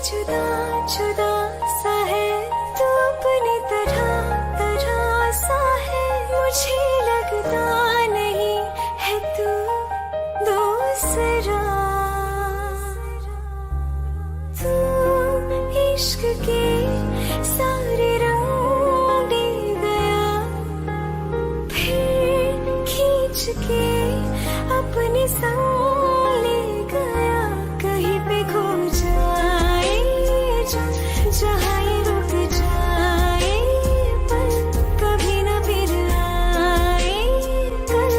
Speaker 6: जुदा जुदा सा है तू अपनी तरह तरह सा है मुझे लगता नहीं है तू दूसरा तू इश्क के सारे रंग दे गया फिर खींच के अपने संग ले गया कहीं पे खो जाए जहाँ ये रुक जाए पर कभी न फिर आए कल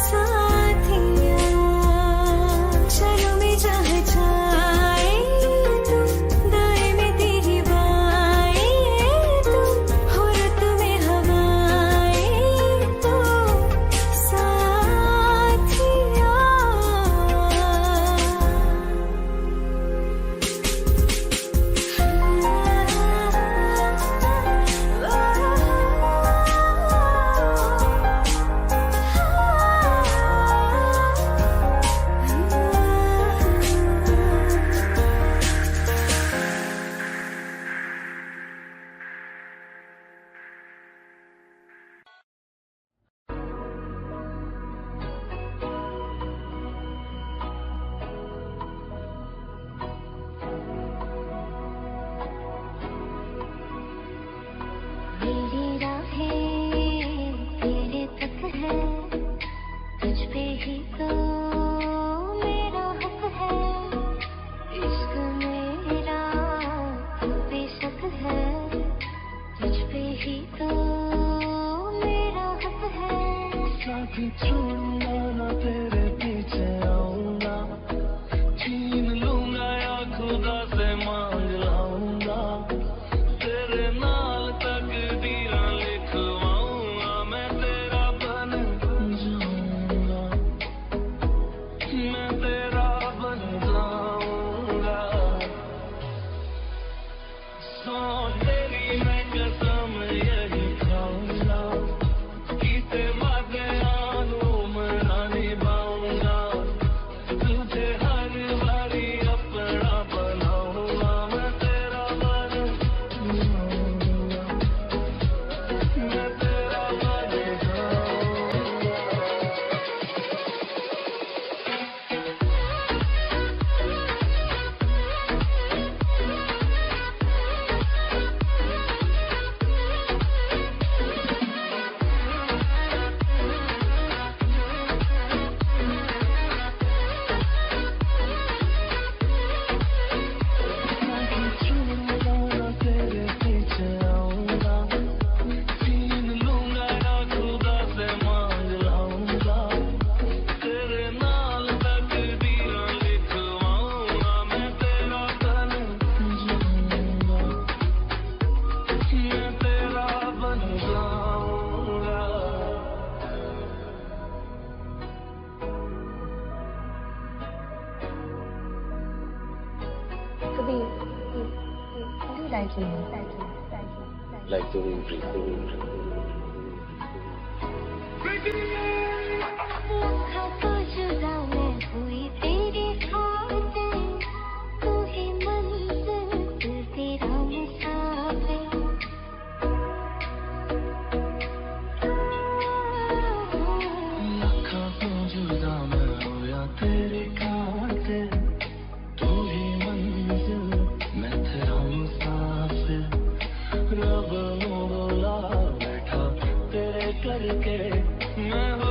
Speaker 6: साथिया चलो मैं जहाँ जाए तू दाएं में तेरी बाएं तू हो रुत में हवाएं तू साथिया मेरी राहें तेरे तक है तुझ पे ही तो मेरा हक है इश्क मेरा तू बेशक है तुझ पे ही तो मेरा हक है
Speaker 5: साथ छोड़ूंगा ना तेरे पीछे आऊंगा छीन लूंगा या खुदा से मांग लाऊंगा तेरे नाल तकदीरां लिखवाऊंगा मैं तेरा बन जाऊंगा मैं तेरा बन जाऊंगा सौ तेरी मैं कसम यही खाऊंगा किसे वादे आनू मना निभाऊंगा तुझे हर बारी अपना बनाऊंगा मैं तेरा बन जाऊंगा मैं तेरा बन जाऊंगा तेरे पीछे आऊंगा छीन लूंगा या खुदा से मांग लाऊंगा तेरे नाल तकदीरां लिखवाऊंगा मैं तेरा बन जाऊंगा मैं तेरा बन जाऊंगा
Speaker 2: लखा तो जुदा मैं हुई तेरी खातिर तू ही मंजिल तेरा मुसाफिर
Speaker 5: लखा तो जुदा मैं होया तेरे खातिर तू ही मंजिल मैं तेरा मुसाफिर रब नू बोला बैठा तेरे करके मैं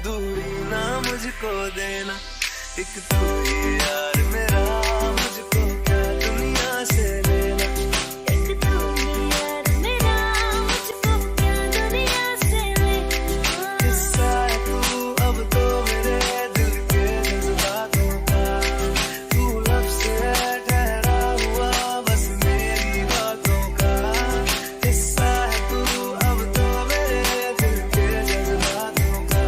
Speaker 1: दूरी ना मुझको देना, एक तू ही यार मेरा, मुझको क्या दुनिया से लेना।
Speaker 6: एक तू ही यार मेरा, मुझको क्या दुनिया से लेना।
Speaker 1: किस्सा है तू अब तो मेरे दिल के जज्बातों का, तू लफ्ज़ है ठहरा हुआ बस मेरी बातों का। किस्सा है तू अब तो मेरे दिल के जज्बातों का,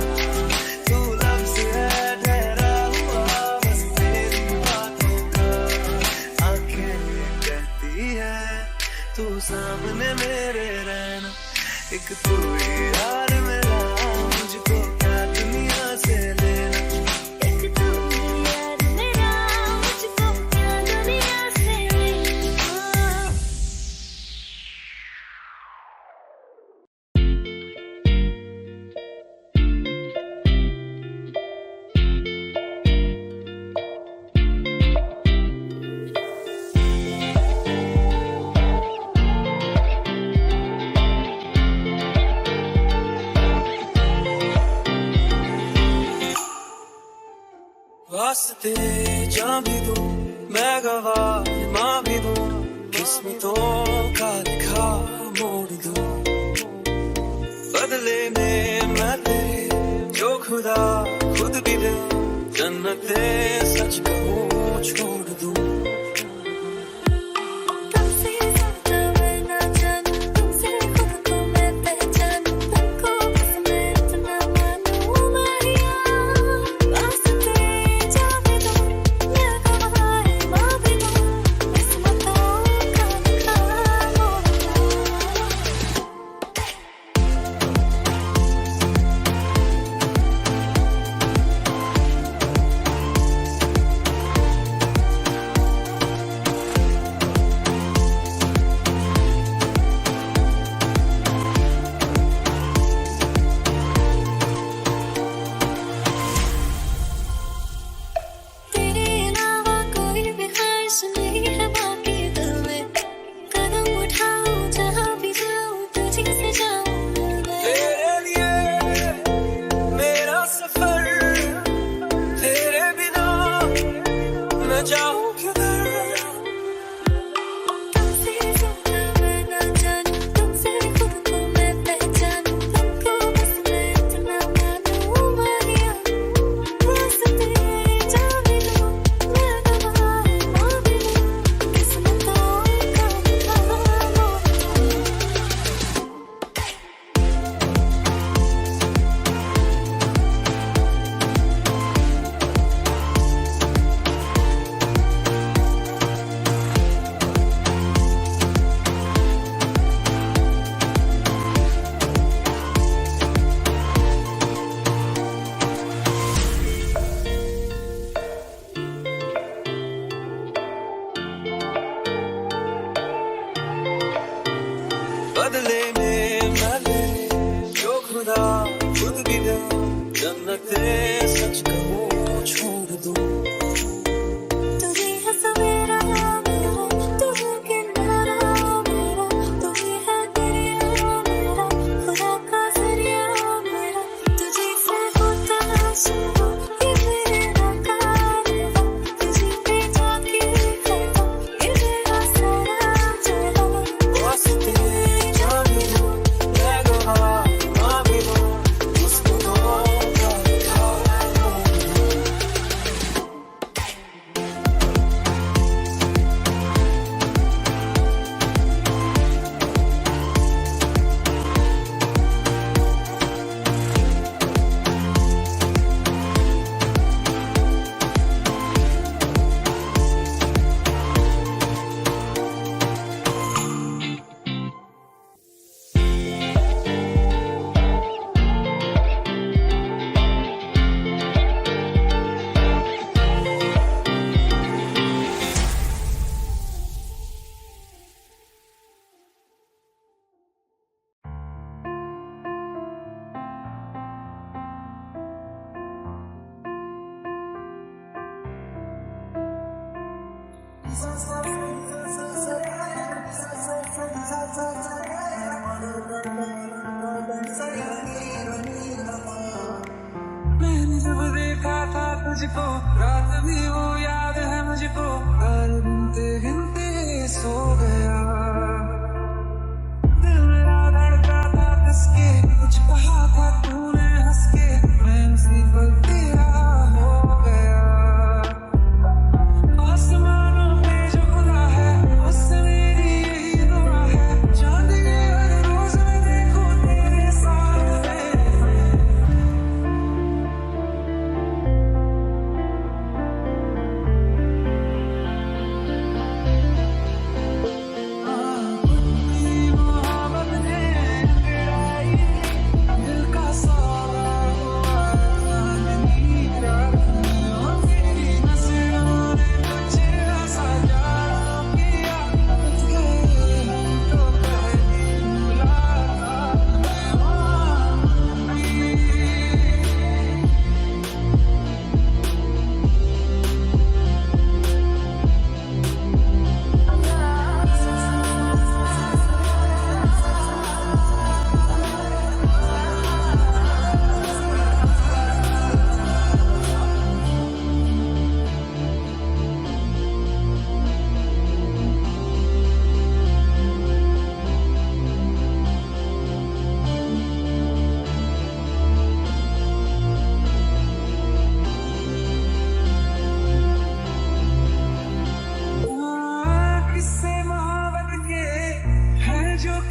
Speaker 1: तू लफ्ज़ है ठहरा हुआ बस मेरी बातों का। आंखें कहती है तू सामने मेरे रहना, एक तू ही यार मेरा, मुझको क्या दुनिया से लेना।
Speaker 6: एक तू ही यार मेरा, मुझको क्या दुनिया से लेना।
Speaker 1: वास्ते जा भी दूं मैं गवाह माँ भी दूं, किस्मतों का लिखा मोड़ दूं। बदले में मैं तेरे जो खुदा खुद भी दे, जन्नते सच कहूँ छोड़ दूं।
Speaker 6: तुमसे ज्यादा मैं ना जानूं, तुमसे खुद को मैं पहचानूं, तुमको बस मैं इतना मानूं माहिया। वास्ते जा भी दूं मैं गवाह माँ भी दूं, किस्मतों का लिखा मोड़ दूं। तेरे अलावा कोई भी ख्वाहिश नहीं है बाकी दिल में, कदम उठाऊं जहाँ भी जाऊं तुझी से जाऊं मैं।
Speaker 1: तेरे लिए मेरा सफर, तेरे बिना मैं जाऊं किधर।
Speaker 6: तुमसे ज्यादा मैं ना जानूं, तुमसे खुद को मैं पहचानूं, तुमको बस मैं इतना मानूं माहिया। वास्ते जा भी दूं मैं गवाह माँ भी दूं, किस्मतों का लिखा मोड़ दूं।
Speaker 1: बदले में मैं तेरे जो खुदा खुद भी दे, जन्नते सच कहूँ छोड़ दूं।
Speaker 6: तू ही है सवेरा मेरा, तू है किनारा मेरा, तू ही है दरिया मेरा, खुदा का जरिया मेरा। तुझे से होता शुरू ये मेरा कारवां, तुझे पे जाके खड़ा ये मेरा सारा जहां।
Speaker 1: वास्ते जा भी दूं मैं गवाह माँ भी दूं, किस्मतों का लिखा मोड़ दूं।
Speaker 4: जब देखा था तुझको, रात भी वो याद है मुझको, हाल गिनते गिनते सो गया। दिल मेरा धड़का था कसके, कुछ कहा था तूने हंस के, मैं उसी पल तेरा हो गया। आसमानों पे जो खुदा है, उससे मेरी यही दुआ है, चांद के हर रोज मैं देखूं तेरे साथ में।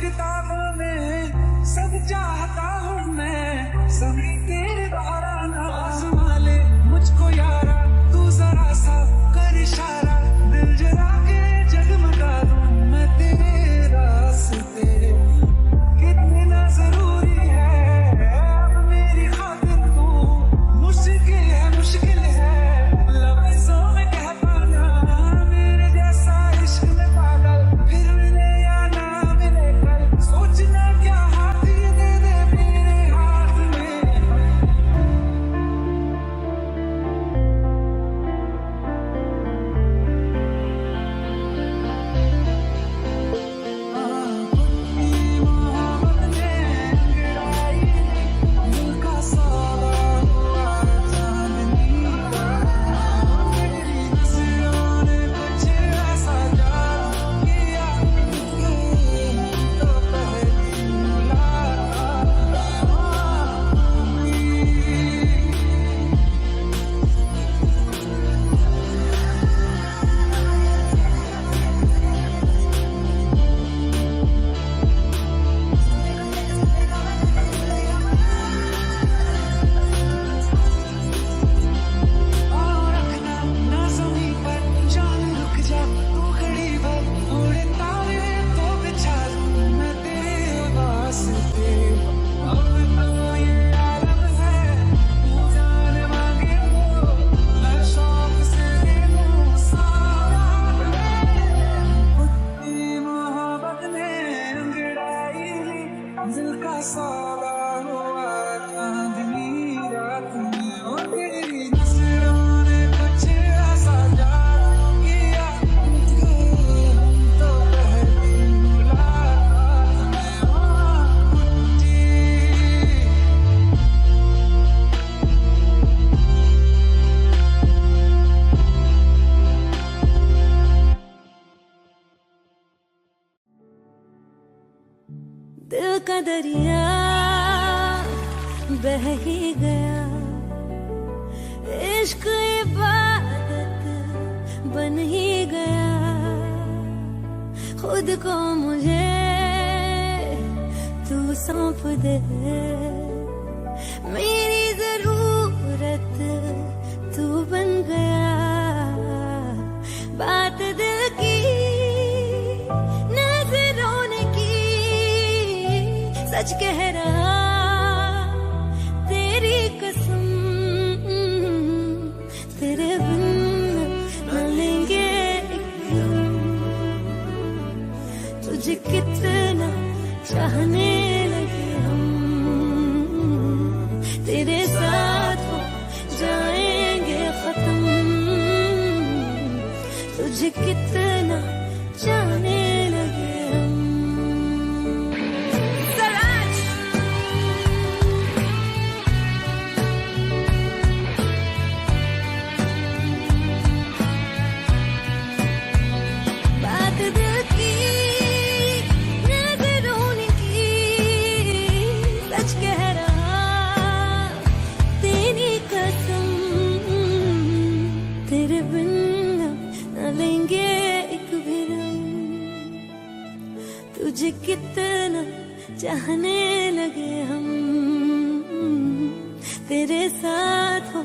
Speaker 4: किताबों में सब चाहता हूँ मैं, सभी तेरे द्वारा ना आज़मा ले मुझको यारा, तू जरा सा कर इशारा, दिल जला के जगमगा दूँ मैं तेरे रास्ते। कितना जरूरी है अब मेरी खातिर तू, मुश्किल है लफ्ज़ों में कह पाना, मेरे जैसा इश्क में पागल फिर मिले या ना मिले कल, सोचना क्या हाथ ये दे दे मेरे हाथ में। मोहब्बत ने अंगड़ाई, दिल का सौदा हुआ चांदनी रात, तेरी नजरों ने कुछ ऐसा जादू किया, तो पहली मुलाकात हुई। और रखना ना ज़मीं पर जान, रुक जा तू खड़ी भर, उड़े तारे तो बिछा दूँ मैं तेरे वास्ते। अब तो ये आलम है, तू जान मांगे तो मैं शौक से दे दूँ सारा। तेरी मोहब्बत ने अंगड़ाई ली, दिल का सौदा हुआ चांदनी रात में, ओ तेरी नजरों ने कुछ ऐसा जादू किया, तो पहली मुलाकात में मुझे।
Speaker 6: दिल का दरिया बह ही गया, इश्क इबादत बन ही गया, खुद को मुझे तू सौंप दे, मेरी जरूरत तू बन गया, बात दिल की नजरों ने की, सच कह रहा तेरी कसम, तेरे बिन न लेंगे एक दम, तुझे कितना चाहने लगे हम, तेरे साथ हो जाएंगे खत्म, तुझे कितना चाहने लगे हम। चाहने लगे हम, तेरे साथ हो